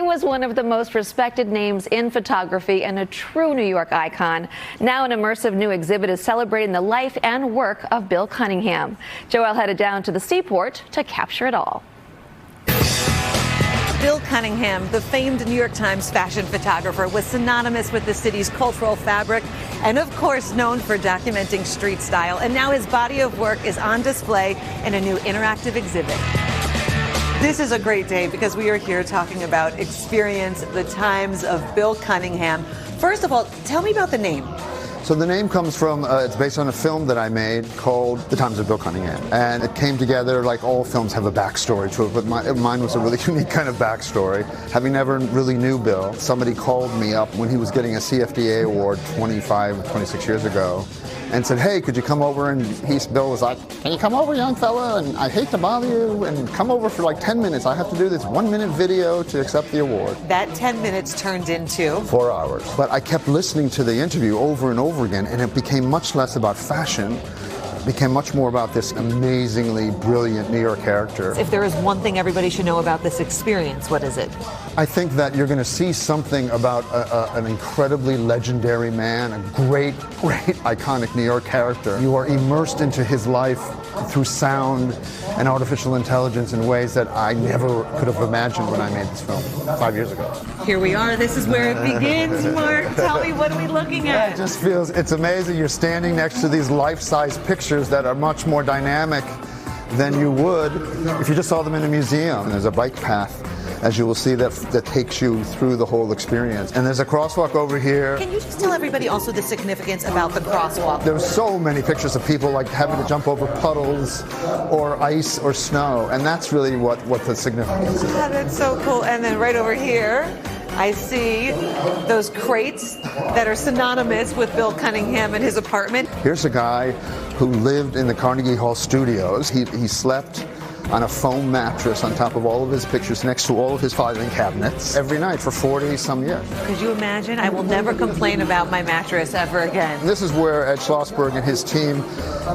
was one of the most respected names in photography and a true New York icon. Now an immersive new exhibit is celebrating the life and work of Bill Cunningham. Joelle headed down to the Seaport to capture it all. Bill Cunningham, the famed New York Times fashion photographer, was synonymous with the city's cultural fabric and, of course, known for documenting street style. And now his body of work is on display in a new interactive exhibit. This is a great day because we are here talking about Experience the Times of Bill Cunningham. First of all, tell me about the name. So the name comes from, it's based on a film that I made called The Times of Bill Cunningham. And it came together, like all films have a backstory to it, but mine was a really unique kind of backstory. Having never really knew Bill, somebody called me up when he was getting a CFDA award 26 years ago and said, hey, could you come over? And Bill was like, can you come over, young fella? And I hate to bother you, and come over for like 10 minutes. I have to do this 1-minute video to accept the award. That 10 minutes turned into 4 hours. But I kept listening to the interview over and over again, and it became much less about fashion. It became much more about this amazingly brilliant New York character. If there is one thing everybody should know about this experience, what is it? I think that you're going to see something about an incredibly legendary man, a great, iconic New York character. You are immersed into his life through sound and artificial intelligence in ways that I never could have imagined when I made this film 5 years ago. Here we are. This is where it begins, Mark. Tell me, what are we looking at? It just feels, it's amazing. You're standing next to these life-size pictures that are much more dynamic than you would if you just saw them in a museum. And there's a bike path, as you will see, that takes you through the whole experience. And there's a crosswalk over here. Can you just tell everybody also the significance about the crosswalk? There's so many pictures of people like having to jump over puddles or ice or snow, and that's really what the significance is. Yeah, that's so cool. And then right over here, I see those crates that are synonymous with Bill Cunningham and his apartment. Here's a guy who lived in the Carnegie Hall studios. He slept on a foam mattress on top of all of his pictures next to all of his filing cabinets every night for 40-some years. Could you imagine? I will never complain about my mattress ever again. This is where Ed Schlossberg and his team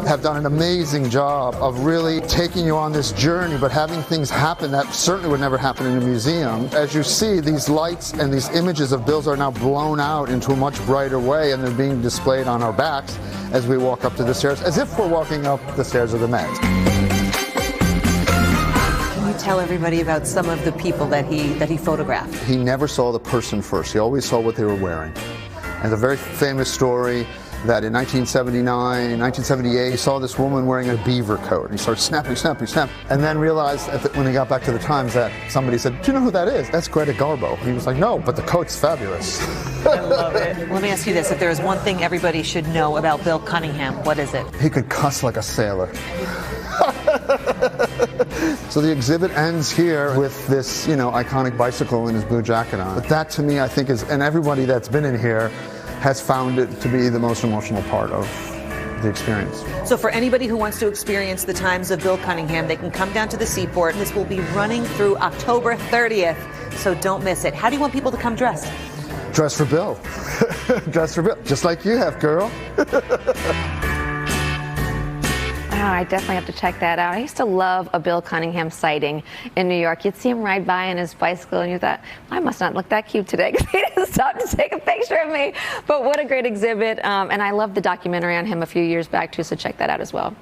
have done an amazing job of really taking you on this journey, but having things happen that certainly would never happen in a museum. As you see, these lights and these images of Bill's are now blown out into a much brighter way, and they're being displayed on our backs as we walk up to the stairs, as if we're walking up the stairs of the Met. Tell everybody about some of the people that he photographed. He never saw the person first. He always saw what they were wearing. And a very famous story that in 1979, 1978, he saw this woman wearing a beaver coat. He started snapping, and then realized when he got back to the Times that somebody said, do you know who that is? That's Greta Garbo. He was like, no, but the coat's fabulous. I love it. Let me ask you this. If there is one thing everybody should know about Bill Cunningham, what is it? He could cuss like a sailor. So the exhibit ends here with this, iconic bicycle and his blue jacket on. But that to me, I think is, and everybody that's been in here has found it to be the most emotional part of the experience. So for anybody who wants to experience the Times of Bill Cunningham, they can come down to the Seaport. This will be running through October 30th, so don't miss it. How do you want people to come dressed? Dress for Bill. Dress for Bill, just like you have, girl. Oh, I definitely have to check that out. I used to love a Bill Cunningham sighting in New York. You'd see him ride by on his bicycle, and you thought, I must not look that cute today because he didn't stop to take a picture of me. But what a great exhibit. And I love the documentary on him a few years back, too, so check that out as well.